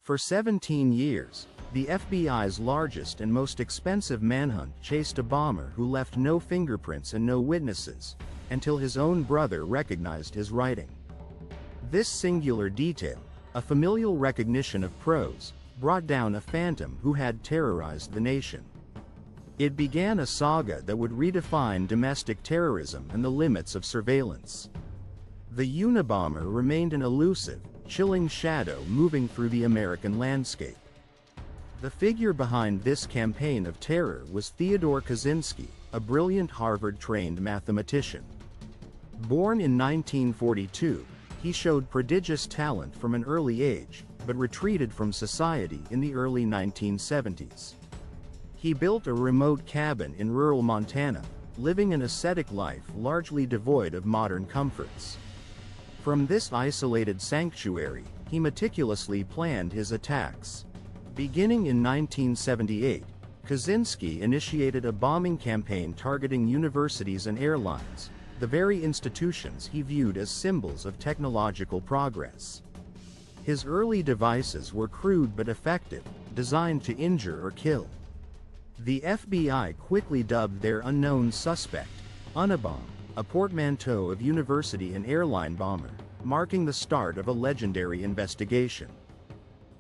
For 17 years, the FBI's largest and most expensive manhunt chased a bomber who left no fingerprints and no witnesses, until his own brother recognized his writing. This singular detail, a familial recognition of prose, brought down a phantom who had terrorized the nation. It began a saga that would redefine domestic terrorism and the limits of surveillance. The Unabomber remained an elusive, chilling shadow moving through the American landscape. The figure behind this campaign of terror was Theodore Kaczynski, a brilliant Harvard-trained mathematician. Born in 1942, he showed prodigious talent from an early age, but retreated from society in the early 1970s. He built a remote cabin in rural Montana, living an ascetic life largely devoid of modern comforts. From this isolated sanctuary, he meticulously planned his attacks. Beginning in 1978, Kaczynski initiated a bombing campaign targeting universities and airlines, the very institutions he viewed as symbols of technological progress. His early devices were crude but effective, designed to injure or kill. The FBI quickly dubbed their unknown suspect, Unabomber, a portmanteau of university and airline bomber, marking the start of a legendary investigation.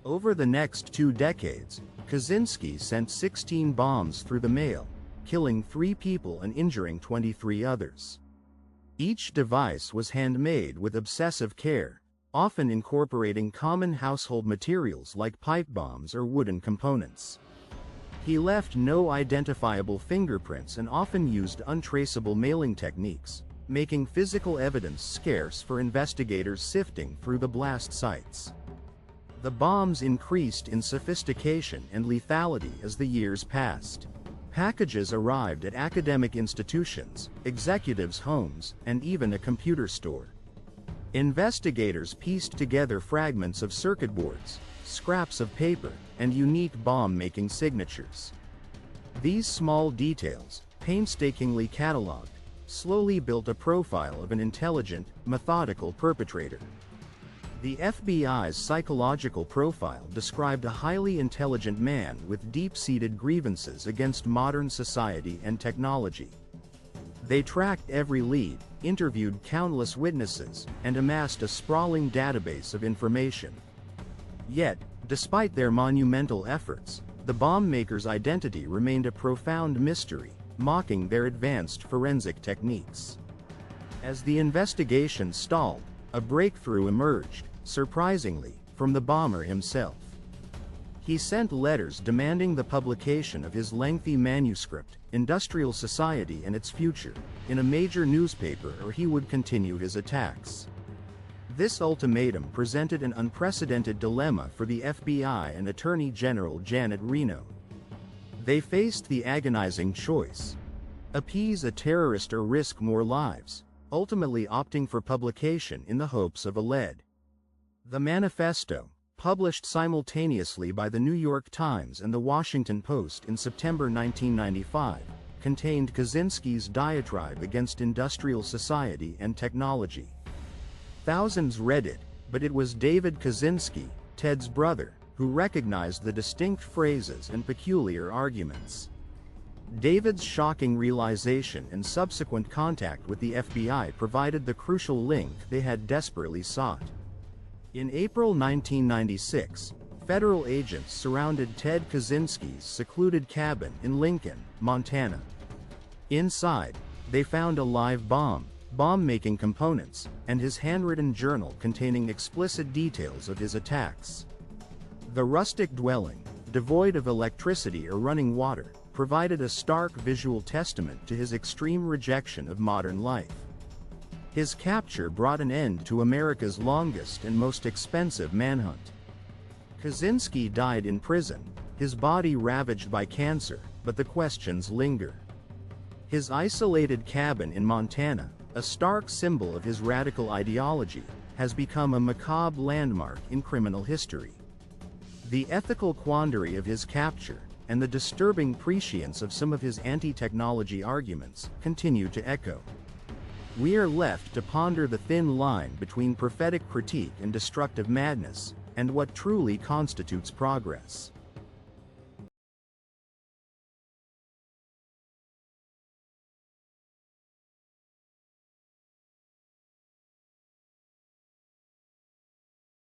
Over the next 2 decades, Kaczynski sent 16 bombs through the mail, killing 3 people and injuring 23 others. Each device was handmade with obsessive care, often incorporating common household materials like pipe bombs or wooden components. He left no identifiable fingerprints and often used untraceable mailing techniques, making physical evidence scarce for investigators sifting through the blast sites. The bombs increased in sophistication and lethality as the years passed. Packages arrived at academic institutions, executives' homes, and even a computer store. Investigators pieced together fragments of circuit boards, scraps of paper, and unique bomb-making signatures. These small details, painstakingly catalogued, slowly built a profile of an intelligent, methodical perpetrator. The FBI's psychological profile described a highly intelligent man with deep-seated grievances against modern society and technology. They tracked every lead, interviewed countless witnesses, and amassed a sprawling database of information. Yet, despite their monumental efforts, the bomb maker's identity remained a profound mystery, mocking their advanced forensic techniques. As the investigation stalled, a breakthrough emerged, surprisingly, from the bomber himself. He sent letters demanding the publication of his lengthy manuscript, Industrial Society and Its Future, in a major newspaper or he would continue his attacks. This ultimatum presented an unprecedented dilemma for the FBI and Attorney General Janet Reno. They faced the agonizing choice: appease a terrorist or risk more lives, ultimately opting for publication in the hopes of a lead. The Manifesto, published simultaneously by the New York Times and the Washington Post in September 1995, contained Kaczynski's diatribe against industrial society and technology. Thousands read it, but it was David Kaczynski, Ted's brother, who recognized the distinct phrases and peculiar arguments. David's shocking realization and subsequent contact with the FBI provided the crucial link they had desperately sought. In April 1996, federal agents surrounded Ted Kaczynski's secluded cabin in Lincoln, Montana. Inside, they found a live bomb, bomb-making components, and his handwritten journal containing explicit details of his attacks. The rustic dwelling, devoid of electricity or running water, provided a stark visual testament to his extreme rejection of modern life. His capture brought an end to America's longest and most expensive manhunt. Kaczynski died in prison, his body ravaged by cancer, but the questions linger. His isolated cabin in Montana, a stark symbol of his radical ideology, has become a macabre landmark in criminal history. The ethical quandary of his capture, and the disturbing prescience of some of his anti-technology arguments, continue to echo. We are left to ponder the thin line between prophetic critique and destructive madness, and what truly constitutes progress.